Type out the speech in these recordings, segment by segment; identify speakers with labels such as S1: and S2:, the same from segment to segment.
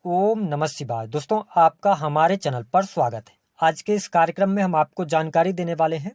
S1: ओम नमः शिवाय। दोस्तों, आपका हमारे चैनल पर स्वागत है। आज के इस कार्यक्रम में हम आपको जानकारी देने वाले हैं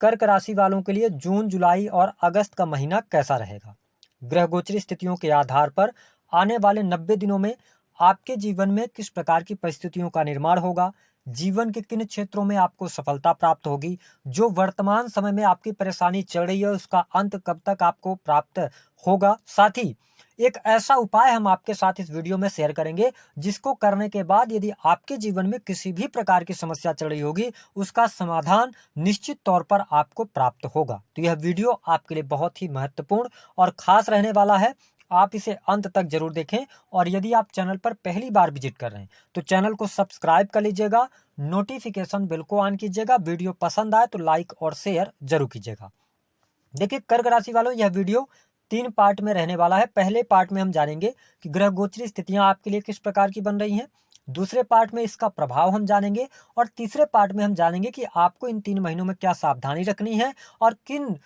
S1: कर्क राशि वालों के लिए जून, जुलाई और अगस्त का महीना कैसा रहेगा। ग्रह गोचरी स्थितियों के आधार पर आने वाले 90 दिनों में आपके जीवन में किस प्रकार की परिस्थितियों का निर्माण होगा, जीवन के किन क्षेत्रों में आपको सफलता प्राप्त होगी, जो वर्तमान समय में आपकी परेशानी चल रही है उसका अंत कब तक आपको प्राप्त होगा। साथ ही एक ऐसा उपाय हम आपके साथ इस वीडियो में शेयर करेंगे जिसको करने के बाद यदि आपके जीवन में किसी भी प्रकार की समस्या चल रही होगी उसका समाधान निश्चित तौर पर आपको प्राप्त होगा। तो यह वीडियो आपके लिए बहुत ही महत्वपूर्ण और खास रहने वाला है। आप इसे अंत तक जरूर देखें और यदि आप चैनल पर पहली बार विजिट कर रहे हैं तो चैनल को सब्सक्राइब कर लीजिएगा, नोटिफिकेशन बिल को ऑन कीजिएगा। वीडियो पसंद आए तो लाइक और शेयर जरूर कीजिएगा। देखिए कर्क राशि वालों, यह वीडियो 3 पार्ट में रहने वाला है। पहले पार्ट में हम जानेंगे कि ग्रह गोचरी स्थितियां आपके लिए किस प्रकार की बन रही हैं। दूसरे पार्ट में इसका प्रभाव हम जानेंगे और तीसरे पार्ट में हम जानेंगे कि आपको इन 3 महीनों में क्या सावधानी रखनी है और किन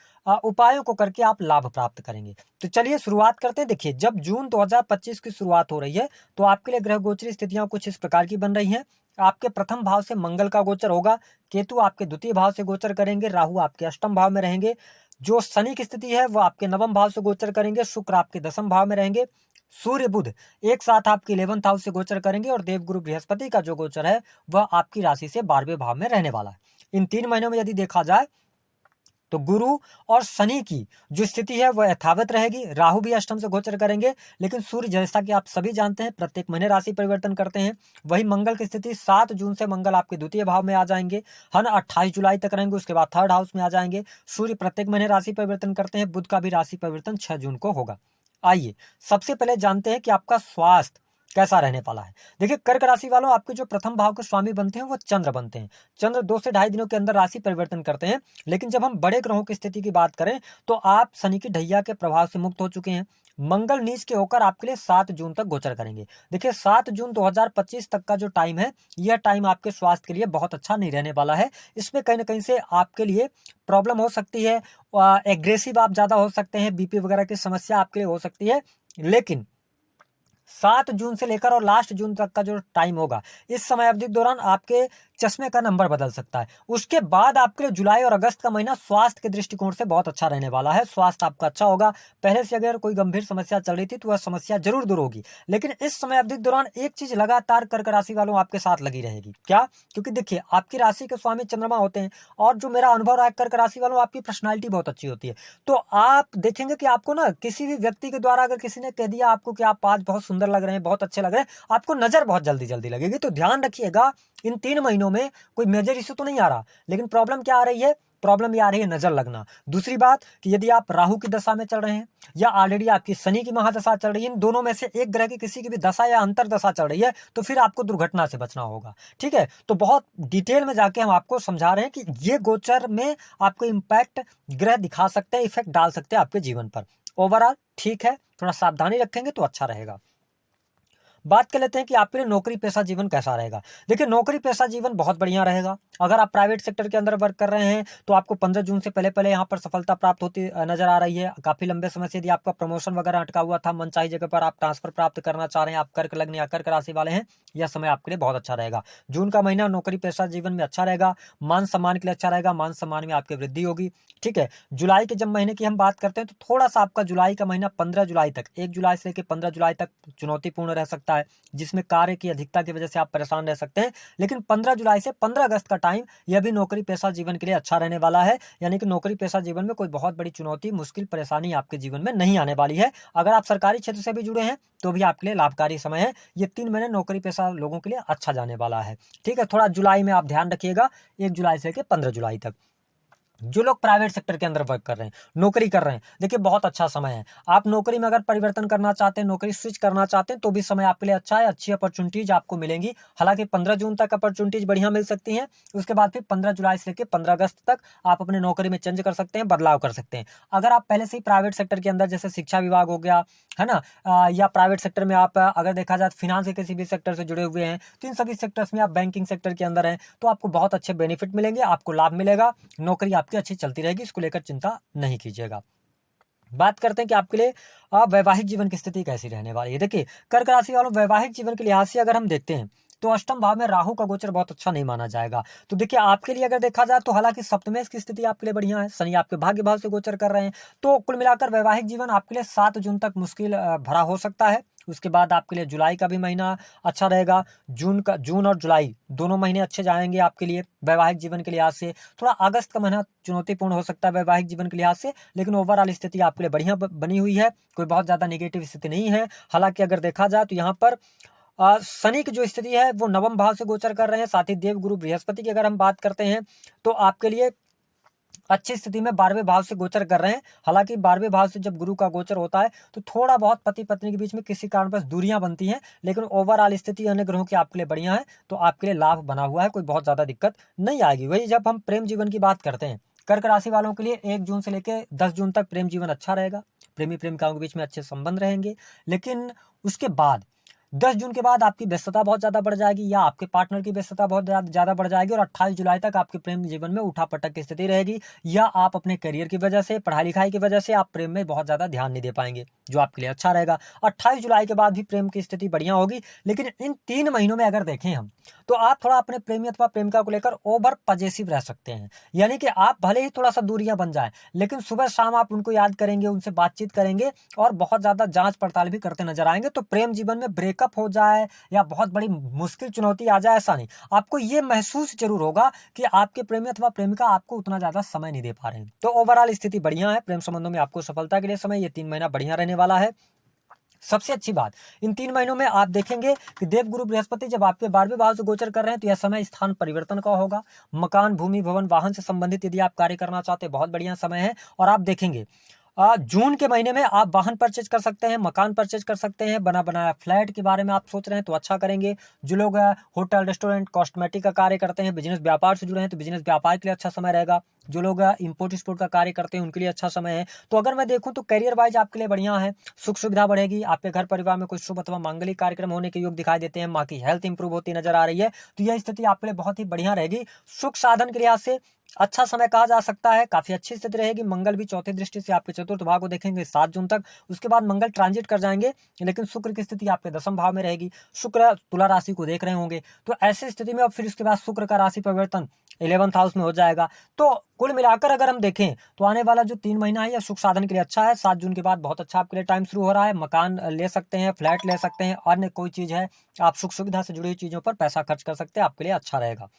S1: उपायों को करके आप लाभ प्राप्त करेंगे। तो चलिए शुरुआत करते हैं। देखिए, जब जून 2025 की शुरुआत हो रही है तो आपके लिए ग्रह गोचरी स्थितियां कुछ इस प्रकार की बन रही हैं। आपके प्रथम भाव से मंगल का गोचर होगा, केतु आपके द्वितीय भाव से गोचर करेंगे, राहु आपके अष्टम भाव में रहेंगे, जो शनि की स्थिति है वह आपके नवम भाव से गोचर करेंगे, शुक्र आपके दसम भाव में रहेंगे, सूर्य बुध एक साथ आपके 11th हाउस से गोचर करेंगे और देवगुरु बृहस्पति का जो गोचर है वह आपकी राशि से 12वें भाव में रहने वाला है। इन 3 महीनों में यदि देखा जाए तो गुरु और शनि की जो स्थिति है वह यथावत रहेगी। राहु भी अष्टम से गोचर करेंगे, लेकिन सूर्य जैसा कि आप सभी जानते हैं प्रत्येक महीने राशि परिवर्तन करते हैं। वही मंगल की स्थिति 7 जून से मंगल आपके द्वितीय भाव में आ जाएंगे, है ना, 28 जुलाई तक रहेंगे, उसके बाद 3rd हाउस में आ जाएंगे। सूर्य प्रत्येक महीने राशि परिवर्तन करते हैं, बुध का भी राशि परिवर्तन 6 जून को होगा। आइए सबसे पहले जानते हैं कि आपका स्वास्थ्य कैसा रहने वाला है। देखिए कर्क राशि वालों, आपके जो प्रथम भाव के स्वामी बनते हैं वो चंद्र बनते हैं। चंद्र 2 से 2.5 दिनों के अंदर राशि परिवर्तन करते हैं, लेकिन जब हम बड़े ग्रहों की स्थिति की बात करें तो आप शनि की ढैया के प्रभाव से मुक्त हो चुके हैं। मंगल नीच के होकर आपके लिए 7 जून तक गोचर करेंगे। देखिए 7 जून 2025 तक का जो टाइम है, यह टाइम आपके स्वास्थ्य के लिए बहुत अच्छा नहीं रहने वाला है। इसमें कहीं ना कहीं से आपके लिए प्रॉब्लम हो सकती है, एग्रेसिव आप ज्यादा हो सकते हैं, बीपी वगैरह की समस्या आपके लिए हो सकती है। लेकिन 7 जून से लेकर और लास्ट जून तक का जो टाइम होगा, इस समय अवधि के दौरान आपके चश्मे का नंबर बदल सकता है। उसके बाद आपके लिए जुलाई और अगस्त का महीना स्वास्थ्य के दृष्टिकोण से बहुत अच्छा रहने वाला है। स्वास्थ्य आपका अच्छा होगा। पहले से अगर कोई गंभीर समस्या चल रही थी तो वह समस्या जरूर दूर होगी, लेकिन इस समय अवधि के दौरान एक चीज लगातार कर्क राशि वालों आपके साथ लगी रहेगी। क्या? क्योंकि देखिए आपकी राशि के स्वामी चंद्रमा होते हैं और जो मेरा अनुभव रहा है कर्क राशि वालों, आपकी पर्सनैलिटी बहुत अच्छी होती है। तो आप देखेंगे कि आपको ना किसी भी व्यक्ति के द्वारा अगर किसी ने कह दिया आपको कि आप आज बहुत सुंदर लग रहे हैं, बहुत अच्छे लग रहे हैं, आपको नजर बहुत जल्दी जल्दी लगेगी। तो ध्यान रखिएगा, इन 3 महीनों में कोई मेजर इश्यू तो नहीं आ रहा, लेकिन प्रॉब्लम क्या आ रही है? प्रॉब्लम ये आ रही है नजर लगना। दूसरी बात कि यदि आप राहु की दशा में चल रहे हैं या ऑलरेडी आपकी शनि की महादशा चल रही है, इन दोनों में से एक ग्रह की किसी की भी दशा या अंतर दशा चल रही है तो फिर आपको दुर्घटना से बचना होगा। ठीक है, तो बहुत डिटेल में जाके हम आपको समझा रहे हैं कि ये गोचर में आपको इंपैक्ट ग्रह दिखा सकते हैं, इफेक्ट डाल सकते हैं आपके जीवन पर। ओवरऑल ठीक है, थोड़ा सावधानी रखेंगे तो अच्छा रहेगा। बात कर लेते हैं कि आपके लिए नौकरी पेशा जीवन कैसा रहेगा। देखिए नौकरी पेशा जीवन बहुत बढ़िया रहेगा। अगर आप प्राइवेट सेक्टर के अंदर वर्क कर रहे हैं तो आपको 15 जून से पहले पहले यहाँ पर सफलता प्राप्त होती नजर आ रही है। काफी लंबे समय से यदि आपका प्रमोशन वगैरह अटका हुआ था, मनचाही जगह पर आप ट्रांसफर प्राप्त करना चाह रहे हैं, आप कर्क लग्न या कर्क राशि वाले हैं, यह समय आपके लिए बहुत अच्छा रहेगा। जून का महीना नौकरी पेशा जीवन में अच्छा रहेगा। मान सम्मान के लिए अच्छा रहेगा, मान सम्मान में आपकी वृद्धि होगी। ठीक है, जुलाई के जब महीने की हम बात करते हैं तो थोड़ा सा आपका जुलाई का महीना 15 जुलाई तक, 1 जुलाई से लेकर 15 जुलाई तक चुनौतीपूर्ण रह सकता है, जिसमें कार्य की अधिकता की वजह से आप परेशान रह सकते हैं। लेकिन 15 जुलाई से 15 अगस्त का टाइम यह भी नौकरी पेशा जीवन के लिए अच्छा रहने वाला है। यानी कि नौकरी पेशा जीवन में कोई बहुत बड़ी चुनौती, मुश्किल, परेशानी आपके जीवन में नहीं आने वाली है। अगर आप सरकारी क्षेत्र से भी जुड़े हैं तो भी आपके लिए लाभकारी समय है। ये 3 महीने नौकरी पेशा लोगों के लिए अच्छा जाने वाला है। ठीक है, थोड़ा जुलाई में आप ध्यान रखिएगा, 1 जुलाई से लेकर 15 जुलाई तक। जो लोग प्राइवेट सेक्टर के अंदर वर्क कर रहे हैं, नौकरी कर रहे हैं, देखिए बहुत अच्छा समय है। आप नौकरी में अगर परिवर्तन करना चाहते हैं, नौकरी स्विच करना चाहते हैं तो भी समय आपके लिए अच्छा है। अच्छी अपॉर्चुनिटीज आपको मिलेंगी। हालांकि 15 जून तक अपॉर्चुनिटीज बढ़िया मिल सकती हैं। उसके बाद फिर 15 जुलाई से लेकर 15 अगस्त तक आप अपने नौकरी में चेंज कर सकते हैं, बदलाव कर सकते हैं। अगर आप पहले से ही प्राइवेट सेक्टर के अंदर, जैसे शिक्षा विभाग हो गया, है ना, या प्राइवेट सेक्टर में आप अगर देखा जाए फिनांस के किसी भी सेक्टर से जुड़े हुए हैं, तो इन सभी सेक्टर्स में आप बैंकिंग सेक्टर के अंदर हैं तो आपको बहुत अच्छे बेनिफिट मिलेंगे, आपको लाभ मिलेगा, नौकरी आपकी अच्छी चलती रहेगी। इसको लेकर चिंता नहीं कीजिएगा। बात करते हैं कि आपके लिए वैवाहिक जीवन की स्थिति कैसी रहने वाली है। देखिए, कर्क राशि वालों, वैवाहिक जीवन के लिहाज से अगर हम देखते हैं तो अष्टम भाव में राहु का गोचर बहुत अच्छा नहीं माना जाएगा। तो देखिए, आपके लिए अगर देखा जाए तो हालांकि सप्तमेश की स्थिति आपके लिए बढ़िया है, शनि आपके भाग्य भाव से गोचर कर रहे हैं। तो कुल मिलाकर वैवाहिक जीवन आपके लिए 7 जून तक मुश्किल भरा हो सकता है। उसके बाद आपके लिए जुलाई का भी महीना अच्छा रहेगा। जून और जुलाई दोनों महीने अच्छे जाएंगे आपके लिए वैवाहिक जीवन के लिहाज से। थोड़ा अगस्त का महीना चुनौतीपूर्ण हो सकता है वैवाहिक जीवन के लिहाज से, लेकिन ओवरऑल स्थिति आपके लिए बढ़िया बनी हुई है। कोई बहुत ज्यादा नेगेटिव स्थिति नहीं है। हालांकि अगर देखा जाए तो यहाँ पर शनि की जो स्थिति है वो नवम भाव से गोचर कर रहे हैं। साथ ही देव गुरु बृहस्पति की अगर हम बात करते हैं तो आपके लिए अच्छी स्थिति में 12वें भाव से गोचर कर रहे हैं। हालांकि 12वें भाव से जब गुरु का गोचर होता है तो थोड़ा बहुत पति पत्नी के बीच में किसी कारणवश दूरियां बनती हैं, लेकिन ओवरऑल स्थिति अन्य ग्रहों की आपके लिए बढ़िया है। तो आपके लिए लाभ बना हुआ है, कोई बहुत ज्यादा दिक्कत नहीं आएगी। वही जब हम प्रेम जीवन की बात करते हैं, कर्क राशि वालों के लिए 1 जून से लेकर 10 जून तक प्रेम जीवन अच्छा रहेगा। प्रेमी प्रेमिकाओं के बीच में अच्छे संबंध रहेंगे। लेकिन उसके बाद 10 जून के बाद आपकी व्यस्तता बहुत ज्यादा बढ़ जाएगी, या आपके पार्टनर की व्यस्तता बहुत ज्यादा बढ़ जाएगी, और 28 जुलाई तक आपके प्रेम जीवन में उठापटक की स्थिति रहेगी, या आप अपने करियर की वजह से, पढ़ाई लिखाई की वजह से आप प्रेम में बहुत ज्यादा ध्यान नहीं दे पाएंगे, जो आपके लिए अच्छा रहेगा। 28 जुलाई के बाद भी प्रेम की स्थिति बढ़िया होगी। लेकिन इन 3 महीनों में अगर देखें हम, तो आप थोड़ा अपने प्रेमी अथवा प्रेमिका को लेकर ओवर पजेसिव रह सकते हैं। यानी कि आप भले ही थोड़ा सा दूरियां बन जाए, लेकिन सुबह शाम आप उनको याद करेंगे, उनसे बातचीत करेंगे, और बहुत ज्यादा जांच पड़ताल भी करते नजर आएंगे। तो प्रेम जीवन में ब्रेकअप हो जाए या बहुत बड़ी मुश्किल चुनौती आ जाए, ऐसा नहीं। आपको ये महसूस जरूर होगा कि आपके प्रेमी अथवा प्रेमिका आपको उतना ज्यादा समय नहीं दे पा रहे हैं। तो ओवरऑल स्थिति बढ़िया है। प्रेम संबंधों में आपको सफलता के लिए समय, ये 3 महीना बढ़िया रहने वाला है। सबसे अच्छी बात, इन 3 महीनों में आप देखेंगे कि देव गुरु बृहस्पति जब आपके 12वें भाव से गोचर कर रहे हैं, तो यह समय स्थान परिवर्तन का होगा। मकान, भूमि, भवन, वाहन से संबंधित यदि आप कार्य करना चाहते हैं, बहुत बढ़िया समय है। और आप देखेंगे जून के महीने में आप वाहन परचेज कर सकते हैं, मकान परचेज कर सकते हैं, बना बनाया फ्लैट के बारे में आप सोच रहे हैं तो अच्छा करेंगे। जो लोग होटल, रेस्टोरेंट, कॉस्मेटिक का कार्य करते हैं, बिजनेस व्यापार से जुड़े हैं, तो बिजनेस व्यापार के लिए अच्छा समय रहेगा। जो लोग इंपोर्ट एक्सपोर्ट का कार्य करते हैं उनके लिए अच्छा समय है। तो अगर मैं देखूं तो करियर वाइज आपके लिए बढ़िया है। सुख सुविधा बढ़ेगी, आपके घर परिवार में कोई शुभ अथवा मांगलिक कार्यक्रम होने के योग दिखाई देते हैं, माँ की हेल्थ इंप्रूव होती नजर आ रही है। तो यह स्थिति आपके लिए बहुत ही बढ़िया रहेगी। सुख साधन के लिहाज से अच्छा समय कहा जा सकता है, काफी अच्छी स्थिति रहेगी। मंगल भी चौथी दृष्टि से आपके चतुर्थ भाव को देखेंगे 7 जून तक। उसके बाद मंगल ट्रांजिट कर जाएंगे, लेकिन शुक्र की स्थिति आपके 10वें भाव में रहेगी। शुक्र तुला राशि को देख रहे होंगे, तो ऐसी स्थिति में अब फिर उसके बाद शुक्र का राशि परिवर्तन 11th हाउस में हो जाएगा। तो कुल मिलाकर अगर हम देखें तो आने वाला जो 3 महीना है यह सुख साधन के लिए अच्छा है। 7 जून के बाद बहुत अच्छा आपके लिए टाइम शुरू हो रहा है। मकान ले सकते हैं, फ्लैट ले सकते हैं, अन्य कोई चीज है, आप सुख सुविधा से जुड़ी हुई चीजों पर पैसा खर्च कर सकते हैं, आपके लिए अच्छा रहेगा।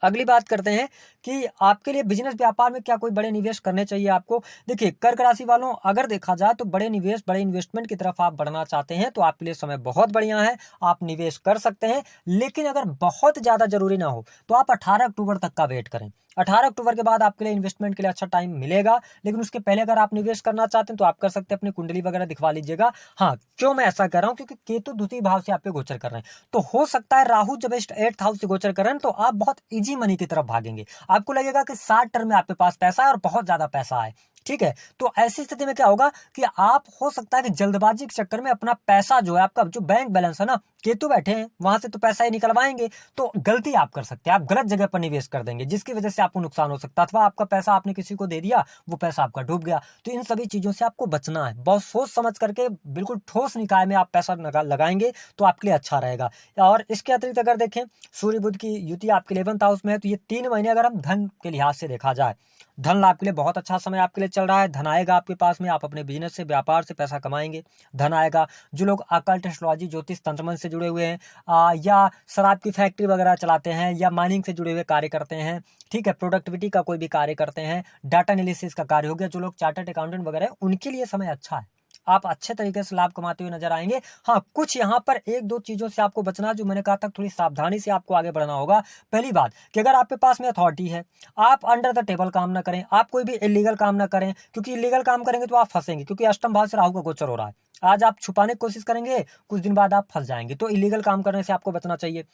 S1: अगली बात करते हैं कि आपके लिए बिजनेस व्यापार में क्या कोई बड़े निवेश करने चाहिए आपको। देखिए, कर्क राशि वालों, अगर देखा जाए तो बड़े निवेश, बड़े इन्वेस्टमेंट की तरफ आप बढ़ना चाहते हैं तो आपके लिए समय बहुत बढ़िया है, आप निवेश कर सकते हैं। लेकिन अगर बहुत ज्यादा जरूरी ना हो तो आप 18 अक्टूबर तक का वेट करें। 18 अक्टूबर के बाद आपके लिए इन्वेस्टमेंट के लिए अच्छा टाइम मिलेगा। लेकिन उसके पहले अगर आप निवेश करना चाहते हैं तो आप कर सकते हैं, अपनी कुंडली वगैरह दिखवा लीजिएगा। हाँ, क्यों मैं ऐसा कर रहा हूँ, क्योंकि केतु द्वितीय भाव से आप पे गोचर कर रहे हैं। तो हो सकता है राहु जब 8th हाउस से गोचर कर रहे हैं तो आप बहुत इजी मनी की तरफ भागेंगे। आपको लगेगा कि 60 टर्म में आपके पास पैसा है और बहुत ज्यादा पैसा है। ठीक है, तो ऐसी स्थिति में क्या होगा कि आप, हो सकता है कि जल्दबाजी के चक्कर में अपना पैसा जो है, आपका जो बैंक बैलेंस है ना, केतु बैठे हैं वहां से तो पैसा ही निकलवाएंगे। तो गलती आप कर सकते हैं, आप गलत जगह पर निवेश कर देंगे, जिसकी वजह से आपको नुकसान हो सकता है। अथवा आपका पैसा आपने किसी को दे दिया, वो पैसा आपका डूब गया। तो इन सभी चीजों से आपको बचना है। बहुत सोच समझ करके बिल्कुल ठोस निकाय में आप पैसा लगाएंगे तो आपके लिए अच्छा रहेगा। और इसके अतिरिक्त अगर देखें, सूर्य बुध की युति आपके 11th हाउस में है, तो ये 3 महीने अगर हम धन के लिहाज से देखा जाए, धन लाभ के लिए बहुत अच्छा समय आपके लिए चल रहा है। धन आएगा आपके पास में, आप अपने बिजनेस से, व्यापार से पैसा कमाएंगे, धन आएगा। जो लोग अकल्ट, एस्ट्रोलॉजी, ज्योतिष, तंत्र मंत्र से जुड़े हुए हैं, या शराब की फैक्ट्री वगैरह चलाते हैं, या माइनिंग से जुड़े हुए कार्य करते हैं, ठीक है, प्रोडक्टिविटी का कोई भी कार्य करते हैं, डाटा एनालिसिस का कार्य हो गया, जो लोग चार्टर्ड अकाउंटेंट वगैरह हैं, उनके लिए समय अच्छा है। आप अच्छे तरीके से लाभ कमाते हुए नजर आएंगे। हाँ, कुछ यहाँ पर 1-2 चीजों से आपको बचना, जो मैंने कहा था, थोड़ी सावधानी से आपको आगे बढ़ना होगा। पहली बात कि अगर आपके पास में अथॉरिटी है, आप अंडर द टेबल काम ना करें, आप कोई भी इलीगल काम ना करें, क्योंकि इलीगल काम करेंगे तो आप फंसेंगे, क्योंकि अष्टम भाव से राहु का गोचर हो रहा है। आज आप छुपाने की कोशिश करेंगे, कुछ दिन बाद आप फंस जाएंगे। तो इलीगल काम करने से आपको बचना चाहिए।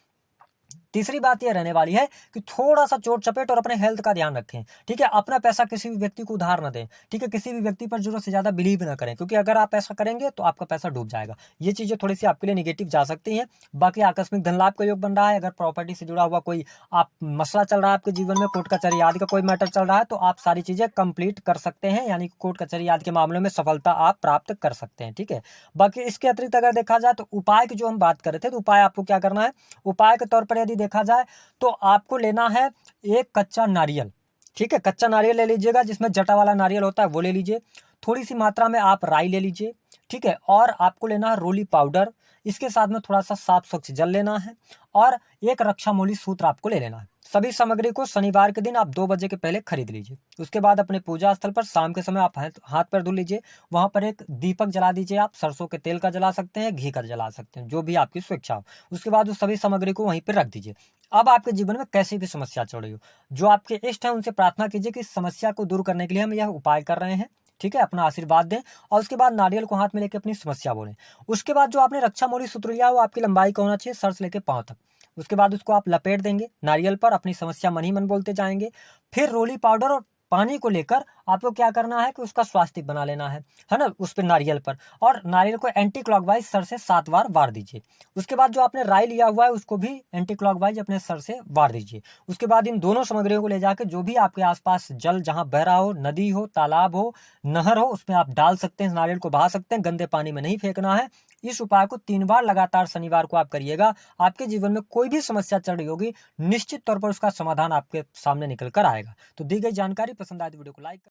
S1: तीसरी बात यह रहने वाली है कि थोड़ा सा चोट चपेट और अपने हेल्थ का ध्यान रखें, ठीक है। अपना पैसा किसी भी व्यक्ति को उधार न दें, ठीक है। किसी भी व्यक्ति पर जरूरत से ज्यादा बिलीव ना करें, क्योंकि अगर आप ऐसा करेंगे तो आपका पैसा डूब जाएगा। ये चीजें थोड़ी सी आपके लिए निगेटिव जा सकती हैं। बाकी आकस्मिक धन लाभ का योग बन रहा है। अगर प्रॉपर्टी से जुड़ा हुआ कोई आप मसला चल रहा है आपके जीवन में, कोर्ट कचहरी आदि का कोई मैटर चल रहा है, तो आप सारी चीजें कंप्लीट कर सकते हैं, यानी कोर्ट कचहरी आदि के मामलों में सफलता आप प्राप्त कर सकते हैं, ठीक है। बाकी इसके अतिरिक्त अगर देखा जाए तो उपाय की जो हम बात कर रहे थे, तो उपाय आपको क्या करना है। उपाय के तौर पर यदि देखा जाए तो आपको लेना है एक कच्चा नारियल, ठीक है। कच्चा नारियल ले लीजिएगा, जिसमें जटा वाला नारियल होता है वो ले लीजिए। थोड़ी सी मात्रा में आप राई ले लीजिए, ठीक है। और आपको लेना है रोली पाउडर, इसके साथ में थोड़ा सा साफ स्वच्छ जल लेना है, और एक रक्षामूली सूत्र आपको ले लेना है। सभी सामग्री को शनिवार के दिन आप 2 बजे के पहले खरीद लीजिए। उसके बाद अपने पूजा स्थल पर शाम के समय आप हाथ पैर धुल लीजिए। वहां पर एक दीपक जला दीजिए। आप सरसों के तेल का जला सकते हैं, घी का जला सकते हैं, जो भी आपकी स्वेच्छा हो। उसके बाद उस सभी सामग्री को वहीं पर रख दीजिए। अब आपके जीवन में कैसी भी समस्या चल रही हो, जो आपके इष्ट है उनसे प्रार्थना कीजिए कि इस समस्या को दूर करने के लिए हम यह उपाय कर रहे हैं, ठीक है। अपना आशीर्वाद दें और उसके बाद नारियल को हाथ में लेकर अपनी समस्या बोलें। उसके बाद जो आपने रक्षामूली सूत्र लिया वो आपकी लंबाई का होना चाहिए सर से लेकर पांव तक। उसके बाद उसको आप लपेट देंगे नारियल पर, अपनी समस्या मन ही मन बोलते जाएंगे। फिर रोली पाउडर और पानी को लेकर आपको क्या करना है कि उसका स्वास्तिक बना लेना है ना, उस पर नारियल पर, और नारियल को एंटी क्लॉकवाइज सर से 7 बार वार दीजिए। उसके बाद जो आपने राई लिया हुआ है उसको भी एंटी क्लॉकवाइज अपने सर से वार दीजिए। उसके बाद इन दोनों सामग्रियों को ले जाकर जो भी आपके आसपास जल जहां बह रहा हो, नदी हो, तालाब हो, नहर हो, उसमें आप डाल सकते हैं, नारियल को बहा सकते हैं। गंदे पानी में नहीं फेंकना है। इस उपाय को 3 बार लगातार शनिवार को आप करिएगा। आपके जीवन में कोई भी समस्या चल रही होगी, निश्चित तौर पर उसका समाधान आपके सामने निकल कर आएगा। तो दी गई जानकारी पसंद आए तो वीडियो को लाइक